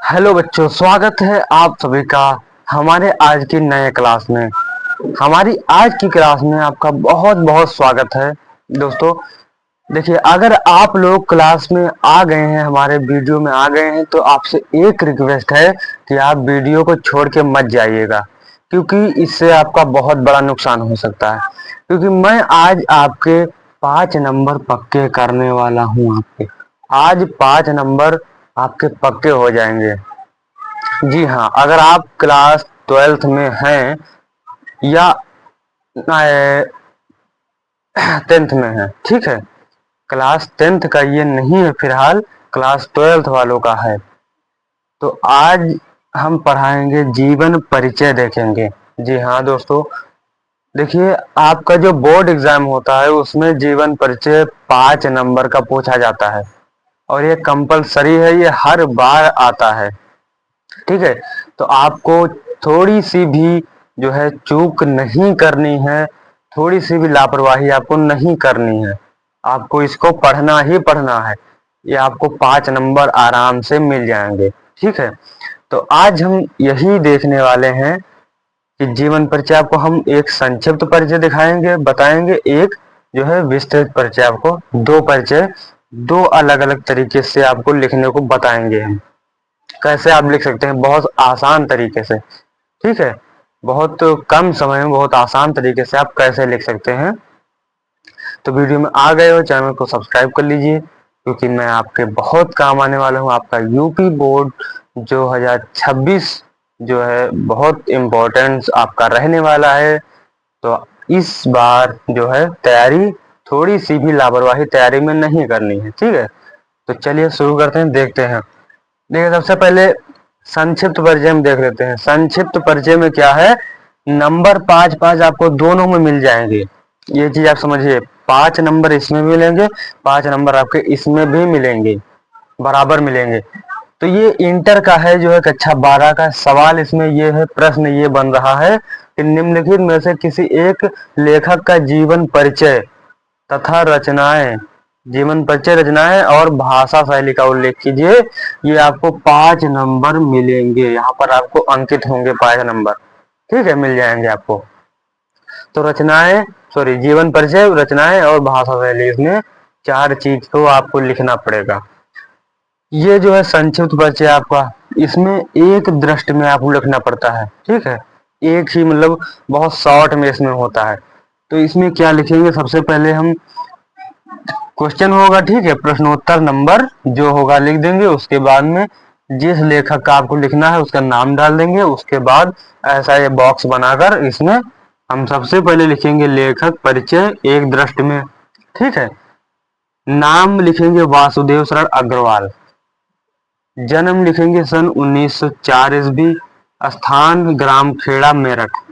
Hello बच्चों, स्वागत है आप सभी का हमारे आज की नए क्लास में। हमारी आज की क्लास में आपका बहुत बहुत स्वागत है। दोस्तों देखिए, अगर आप लोग क्लास में आ गए हैं, हमारे वीडियो में आ गए हैं, तो आपसे एक रिक्वेस्ट है कि आप वीडियो को छोड़ के मत जाइएगा, क्योंकि इससे आपका बहुत बड़ा नुकसान हो सकता है। क्योंकि मैं आज आपके 5 नंबर पक्के करने वाला हूँ। आपके आज 5 नंबर आपके पक्के हो जाएंगे। जी हाँ, अगर आप क्लास 12th में हैं या 10th में हैं, ठीक है। क्लास 10th का ये नहीं है, फिलहाल क्लास 12th वालों का है। तो आज हम पढ़ाएंगे जीवन परिचय, देखेंगे। जी हाँ दोस्तों, देखिए, आपका जो बोर्ड एग्जाम होता है उसमें जीवन परिचय 5 नंबर का पूछा जाता है, और ये कंपलसरी है, ये हर बार आता है। ठीक है, तो आपको थोड़ी सी भी जो है चूक नहीं करनी है, थोड़ी सी भी लापरवाही आपको नहीं करनी है। आपको इसको पढ़ना ही पढ़ना है। ये आपको 5 नंबर आराम से मिल जाएंगे। ठीक है, तो आज हम यही देखने वाले हैं कि जीवन परिचय आपको हम एक संक्षिप्त परिचय दिखाएंगे, बताएंगे। एक जो है विस्तृत परिचय, आपको दो परिचय, दो अलग अलग तरीके से आपको लिखने को बताएंगे हम। कैसे आप लिख सकते हैं बहुत आसान तरीके से। ठीक है, बहुत कम समय में बहुत आसान तरीके से आप कैसे लिख सकते हैं। तो वीडियो में आ गए हो, चैनल को सब्सक्राइब कर लीजिए, क्योंकि मैं आपके बहुत काम आने वाला हूँ। आपका यूपी बोर्ड 2026 जो है बहुत इम्पोर्टेंट आपका रहने वाला है। तो इस बार जो है तैयारी, थोड़ी सी भी लापरवाही तैयारी में नहीं करनी है। ठीक है, तो चलिए शुरू करते हैं, देखते हैं। देखिए, सबसे पहले संक्षिप्त परिचय हम देख लेते हैं। संक्षिप्त परिचय में क्या है, नंबर 5 5 आपको दोनों में मिल जाएंगे। ये चीज आप समझिए, 5 नंबर इसमें भी मिलेंगे, 5 नंबर आपके इसमें भी मिलेंगे, बराबर मिलेंगे। तो ये इंटर का है, जो है कक्षा 12 का सवाल। इसमें ये है, प्रश्न ये बन रहा है कि निम्नलिखित में से किसी एक लेखक का जीवन परिचय तथा रचनाएं, जीवन परिचय, रचनाएं और भाषा शैली का उल्लेख कीजिए। ये आपको 5 नंबर मिलेंगे, यहाँ पर आपको अंकित होंगे 5 नंबर। ठीक है, मिल जाएंगे आपको। तो रचनाएं, सॉरी, जीवन परिचय, रचनाएं और भाषा शैली, इसमें 4 चीज को आपको लिखना पड़ेगा। ये जो है संक्षिप्त परिचय आपका, इसमें एक दृष्टि में आपको लिखना पड़ता है। ठीक है, एक ही, मतलब बहुत शॉर्ट में इसमें होता है। तो इसमें क्या लिखेंगे, सबसे पहले हम क्वेश्चन होगा, ठीक है, प्रश्नोत्तर नंबर जो होगा लिख देंगे। उसके बाद में जिस लेखक का आपको लिखना है उसका नाम डाल देंगे। उसके बाद ऐसा ये बॉक्स बनाकर इसमें हम सबसे पहले लिखेंगे लेखक परिचय एक दृष्टि में। ठीक है, नाम लिखेंगे वासुदेव शरण अग्रवाल, जन्म लिखेंगे सन 1904 ईस्वी, स्थान ग्राम खेड़ा मेरठ।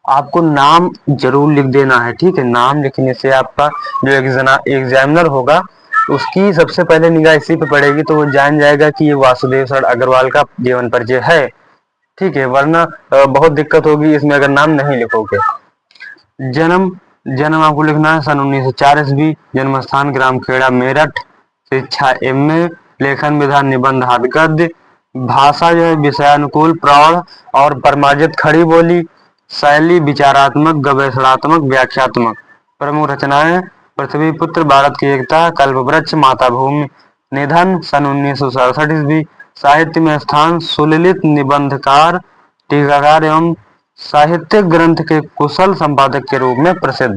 आपको नाम जरूर लिख देना है। ठीक है, नाम लिखने से आपका जो एग्जामिनर होगा उसकी सबसे पहले निगाह इसी पे पड़ेगी, तो वो जान जाएगा कि ये वासुदेव सर अग्रवाल का जीवन परिचय है। ठीक है, वरना बहुत दिक्कत होगी इसमें अगर नाम नहीं लिखोगे। जन्म, जन्म आपको लिखना है सन 1904 ईस्वी, जन्म स्थान ग्राम खेड़ा मेरठ, शिक्षा MA, लेखन विधा निबंध आदि गद्य, भाषा जो है विषयानुकूल प्रौढ़ और परमार्जित खड़ी बोली, शैली विचारात्मक गवेषणात्मक व्याख्यात्मक, प्रमुख रचनाएं पृथ्वी पुत्र, भारत की एकता, कल्पवृक्ष, माता भूमि, निधन सन 1967 ईस्वी, साहित्य में स्थान सुललित निबंधकार, टीकाकार एवं साहित्यिक ग्रंथ के कुशल संपादक के रूप में प्रसिद्ध।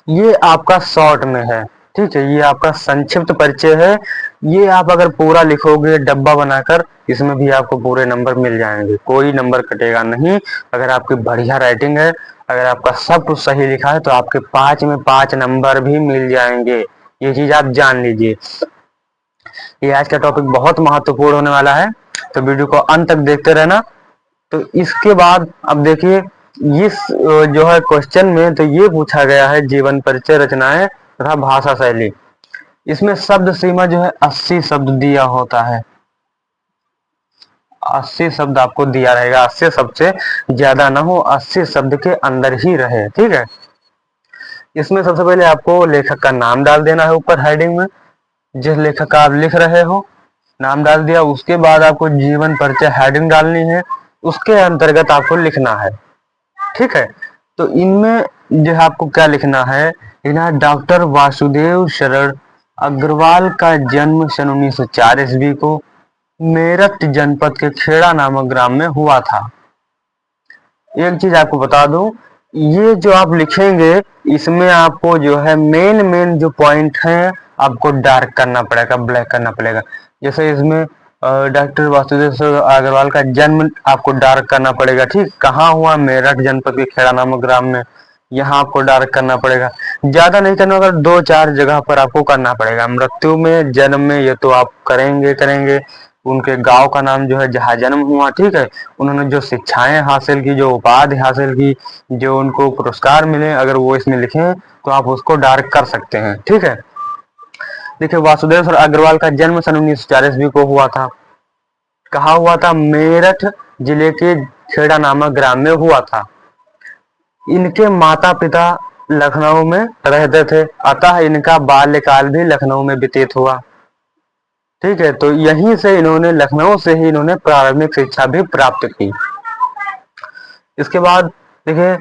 ये आपका शॉर्ट में है। ठीक है, ये आपका संक्षिप्त परिचय है। ये आप अगर पूरा लिखोगे डब्बा बनाकर, इसमें भी आपको पूरे नंबर मिल जाएंगे, कोई नंबर कटेगा नहीं। अगर आपकी बढ़िया राइटिंग है, अगर आपका सब कुछ सही लिखा है, तो आपके 5 में 5 नंबर भी मिल जाएंगे। ये चीज आप जान लीजिए। ये आज का टॉपिक बहुत महत्वपूर्ण होने वाला है, तो वीडियो को अंत तक देखते रहना। तो इसके बाद अब देखिए, इस जो है क्वेश्चन में तो ये पूछा गया है जीवन परिचय, रचनाएं तथा भाषा शैली। इसमें शब्द सीमा जो है 80 शब्द दिया होता है। 80 शब्द आपको दिया रहेगा, 80 शब्द से ज्यादा ना हो, 80 शब्द के अंदर ही रहे। ठीक है, इसमें सबसे पहले आपको लेखक का नाम डाल देना है ऊपर हेडिंग में, जिस लेखक का आप लिख रहे हो। नाम डाल दिया, उसके बाद आपको जीवन परिचय हेडिंग डालनी है, उसके अंतर्गत आपको लिखना है। ठीक है, तो इनमें जो है आपको क्या लिखना है, डॉक्टर वासुदेव शरण अग्रवाल का जन्म सन 1904 ईस्वी को मेरठ जनपद के खेड़ा नामक ग्राम में हुआ था। एक चीज आपको बता दूं, ये जो आप लिखेंगे इसमें आपको जो है मेन मेन जो पॉइंट है आपको डार्क करना पड़ेगा, ब्लैक करना पड़ेगा। जैसे इसमें डॉक्टर वासुदेव अग्रवाल का जन्म आपको डार्क करना पड़ेगा। ठीक, कहाँ हुआ, मेरठ जनपद के खेड़ा नामक ग्राम में, यहाँ आपको डार्क करना पड़ेगा। ज्यादा नहीं करना, अगर 2-4 जगह पर आपको करना पड़ेगा। मृत्यु में, जन्म में ये तो आप करेंगे करेंगे, उनके गांव का नाम जो है जहाँ जन्म हुआ, ठीक है, उन्होंने जो शिक्षाएं हासिल की, जो उपाधि हासिल की, जो उनको पुरस्कार मिले, अगर वो इसमें लिखें तो आप उसको डार्क कर सकते हैं। ठीक है, देखिए वासुदेव सर अग्रवाल का जन्म सन 1904 ईस्वी को हुआ था। कहाँ हुआ था, मेरठ जिले के खेड़ा नामक ग्राम में हुआ था। इनके माता पिता लखनऊ में रहते थे, अतः इनका बाल्यकाल भी लखनऊ में व्यतीत हुआ। ठीक है, तो यहीं से इन्होंने, लखनऊ से ही इन्होंने प्रारंभिक शिक्षा भी प्राप्त की। इसके बाद देखिए,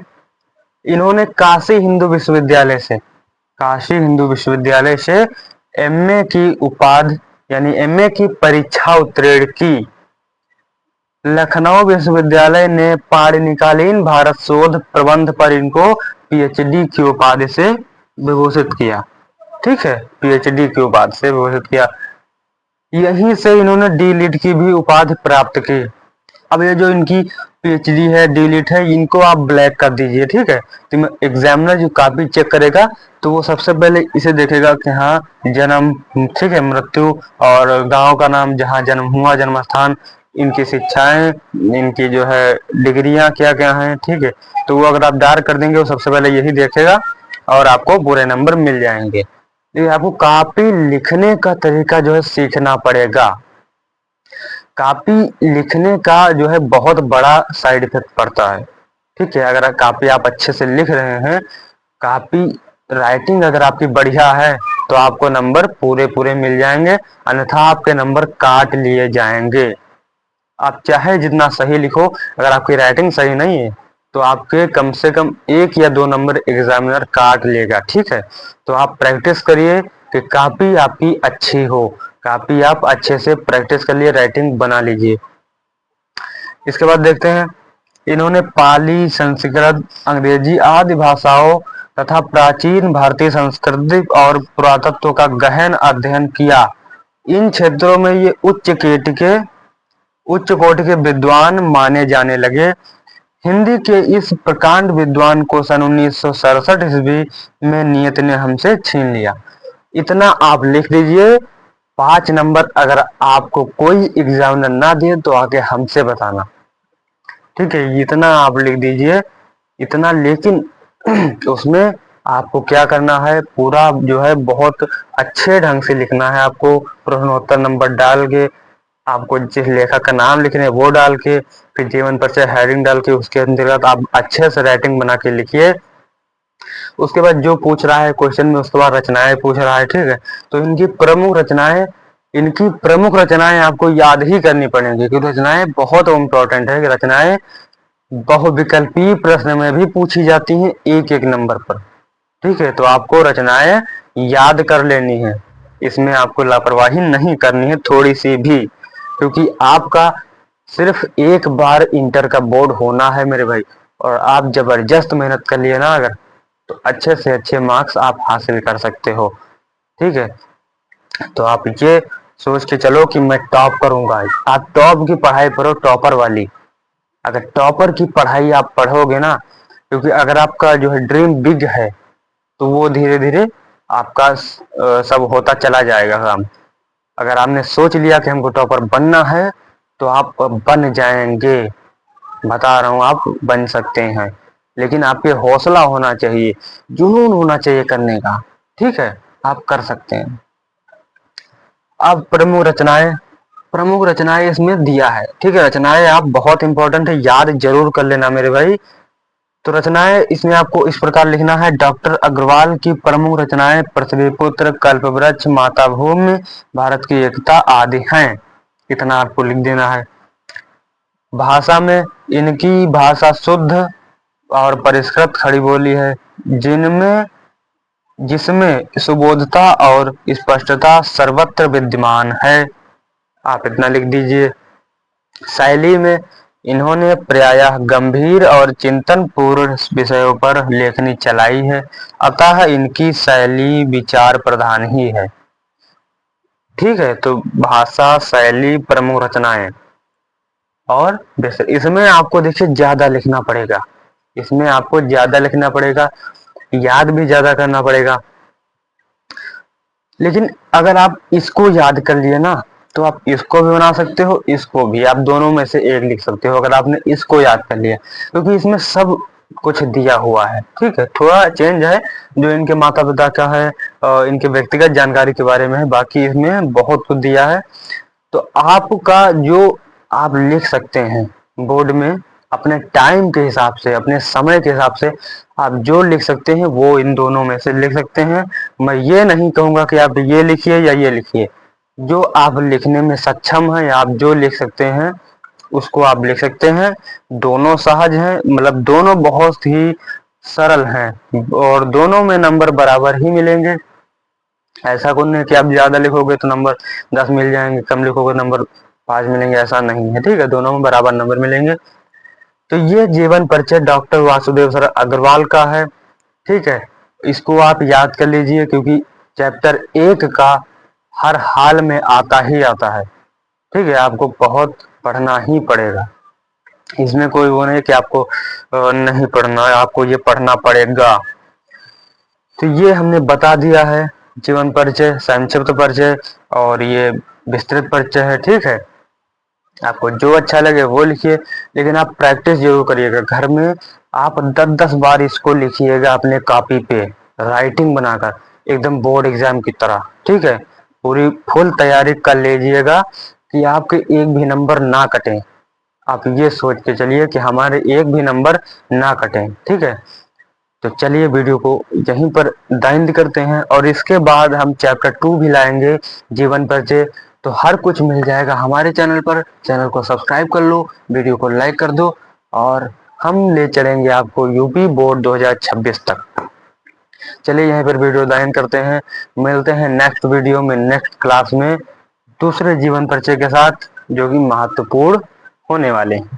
इन्होंने काशी हिंदू विश्वविद्यालय से, काशी हिंदू विश्वविद्यालय से एमए की उपाधि यानी एमए की परीक्षा उत्तीर्ण की। लखनऊ विश्वविद्यालय ने पाणिनिकालीन भारत शोध प्रबंध पर इनको पीएचडी की उपाधि से विभूषित किया। ठीक है, पीएचडी की उपाधि से विभूषित किया। यहीं से इन्होंने डी लिट की भी उपाधि प्राप्त की। अब ये जो इनकी पीएचडी है, डी लिट है, इनको आप ब्लैक कर दीजिए। ठीक है, तो एग्जामिनर जो कॉपी चेक करेगा तो वो सबसे पहले इसे देखेगा कि हाँ जन्म, ठीक है, मृत्यु और गांव का नाम, जहाँ जन्म हुआ, जन्म स्थान, इनकी शिक्षाएं, इनकी जो है डिग्रियां क्या क्या हैं। ठीक है, तो वो अगर आप डार्क कर देंगे वो सबसे पहले यही देखेगा और आपको बुरे नंबर मिल जाएंगे। लेकिन आपको कॉपी लिखने का तरीका जो है सीखना पड़ेगा। कॉपी लिखने का जो है बहुत बड़ा साइड इफेक्ट पड़ता है। ठीक है, अगर कॉपी आप अच्छे से लिख रहे हैं, कॉपी राइटिंग अगर आपकी बढ़िया है तो आपको नंबर पूरे पूरे मिल जाएंगे, अन्यथा आपके नंबर काट लिए जाएंगे। आप चाहे जितना सही लिखो, अगर आपकी राइटिंग सही नहीं है तो आपके कम से कम 1 या 2 नंबर एग्जामिनर काट लेगा। ठीक है, तो आप प्रैक्टिस करिए कि कॉपी आपकी अच्छी हो, कॉपी आप अच्छे से प्रैक्टिस कर लिए, राइटिंग बना लीजिए। इसके बाद देखते हैं, इन्होंने पाली, संस्कृत, अंग्रेजी आदि भाषाओं तथा प्राचीन भारतीय संस्कृति और पुरातत्व का गहन अध्ययन किया। इन क्षेत्रों में ये उच्च कोटि के विद्वान माने जाने लगे। हिंदी के इस प्रकांड विद्वान को सन 1967 ईस्वी में नियत ने हमसे छीन लिया। इतना आप लिख दीजिए, 5 नंबर अगर आपको कोई एग्जामिनर ना दे तो आके हमसे बताना। ठीक है, इतना आप लिख दीजिए, इतना। लेकिन उसमें आपको क्या करना है, पूरा जो है बहुत अच्छे ढंग से लिखना है। आपको प्रश्नोत्तर नंबर डाल के, आपको जिस लेखक का नाम लिखना है वो डाल के, फिर जीवन परिचय हेडिंग डाल के, उसके अंतर्गत आप अच्छे से राइटिंग बना के लिखिए। उसके बाद जो पूछ रहा है क्वेश्चन में, उसके बाद रचनाएं पूछ रहा है। ठीक है, तो इनकी प्रमुख रचनाएं आपको याद ही करनी पड़ेंगी, क्योंकि रचनाएं बहुत इंपॉर्टेंट है। कि रचनाएं बहुविकल्पीय प्रश्न में भी पूछी जाती हैं 1-1 नंबर पर। ठीक है, तो आपको रचनाएं याद कर लेनी है, इसमें आपको लापरवाही नहीं करनी है थोड़ी सी भी, क्योंकि आपका सिर्फ एक बार इंटर का बोर्ड होना है मेरे भाई, और आप जबरदस्त मेहनत कर लिए ना अगर, तो अच्छे से अच्छे मार्क्स आप हासिल कर सकते हो। ठीक है, तो आप ये सोच के चलो कि मैं टॉप करूंगा। आप टॉप की पढ़ाई करो, टॉपर वाली। अगर टॉपर की पढ़ाई आप पढ़ोगे ना, क्योंकि अगर आपका जो है ड्रीम बिग है तो वो धीरे धीरे आपका सब होता चला जाएगा काम। अगर आपने सोच लिया कि हमको टॉपर बनना है तो आप बन जाएंगे, बता रहा हूँ, आप बन सकते हैं। लेकिन आपके हौसला होना चाहिए, जुनून होना चाहिए करने का। ठीक है, आप कर सकते हैं। अब प्रमुख रचनाएं इसमें दिया है। ठीक है, रचनाएं आप बहुत इंपॉर्टेंट है, याद जरूर कर लेना मेरे भाई। तो रचनाएं इसमें आपको इस प्रकार लिखना है, डॉक्टर अग्रवाल की प्रमुख रचनाएं पृथ्वीपुत्र, कल्पवृक्ष, मातृभूमि, भारत की एकता आदि हैं। इतना आपको लिख देना है। भाषा में इनकी भाषा शुद्ध और परिष्कृत खड़ी बोली है, जिनमें जिसमें सुबोधता और स्पष्टता सर्वत्र विद्यमान है। आप इतना लिख दीजिए। शैली में इन्होंने प्रायः गंभीर और चिंतनपूर्ण विषयों पर लेखनी चलाई है, अतः इनकी शैली विचार प्रधान ही है। ठीक है, तो भाषा, शैली, प्रमुख रचनाएं और विषय, इसमें आपको देखिए ज्यादा लिखना पड़ेगा, इसमें आपको ज्यादा लिखना पड़ेगा, याद भी ज्यादा करना पड़ेगा। लेकिन अगर आप इसको याद कर लिए ना, तो आप इसको भी बना सकते हो, इसको भी, आप दोनों में से एक लिख सकते हो अगर आपने इसको याद कर लिया, क्योंकि इसमें सब कुछ दिया हुआ है। ठीक है, थोड़ा चेंज है जो इनके माता पिता का है, इनके व्यक्तिगत जानकारी के बारे में है, बाकी इसमें बहुत कुछ दिया है। तो आपका जो आप लिख सकते हैं बोर्ड में अपने टाइम के हिसाब से, अपने समय के हिसाब से आप जो लिख सकते हैं वो इन दोनों में से लिख सकते हैं। मैं ये नहीं कहूंगा कि आप ये लिखिए या ये लिखिए, जो आप लिखने में सक्षम हैं या आप जो लिख सकते हैं उसको आप लिख सकते हैं। दोनों सहज हैं, मतलब दोनों बहुत ही सरल हैं और दोनों में नंबर बराबर ही मिलेंगे। ऐसा कुछ नहीं कि आप ज्यादा लिखोगे तो नंबर 10 मिल जाएंगे, कम लिखोगे नंबर 5 मिलेंगे, ऐसा नहीं है। ठीक है, दोनों में बराबर नंबर मिलेंगे। तो ये जीवन परिचय डॉक्टर वासुदेव सर अग्रवाल का है। ठीक है, इसको आप याद कर लीजिए क्योंकि चैप्टर 1 का हर हाल में आता ही आता है। ठीक है, आपको बहुत पढ़ना ही पड़ेगा, इसमें कोई वो नहीं कि आपको नहीं पढ़ना है, आपको ये पढ़ना पड़ेगा। तो ये हमने बता दिया है, जीवन परिचय, संक्षिप्त परिचय और ये विस्तृत परिचय है। ठीक है, आपको जो अच्छा लगे वो लिखिए, लेकिन आप प्रैक्टिस जरूर करिएगा घर में। आप 10-10 बार इसको लिखिएगा अपने कॉपी पे, राइटिंग बनाकर, एकदम बोर्ड एग्जाम की तरह। ठीक है, पूरी फुल तैयारी कर लीजिएगा कि आपके एक भी नंबर ना कटें। आप ये सोच के चलिए कि हमारे एक भी नंबर ना कटें। ठीक है, तो चलिए वीडियो को यहीं पर दाइंद करते हैं और इसके बाद हम चैप्टर 2 भी लाएंगे, जीवन परिचय। तो हर कुछ मिल जाएगा हमारे चैनल पर। चैनल को सब्सक्राइब कर लो, वीडियो को लाइक कर दो और हम ले चलेंगे आपको यूपी बोर्ड 2026 तक। चलिए यहीं पर वीडियो दाइंद करते हैं, मिलते हैं नेक्स्ट वीडियो में, नेक्स्ट क्लास में दूसरे जीवन परिचय के साथ जो कि महत्वपूर्ण होने वाले हैं।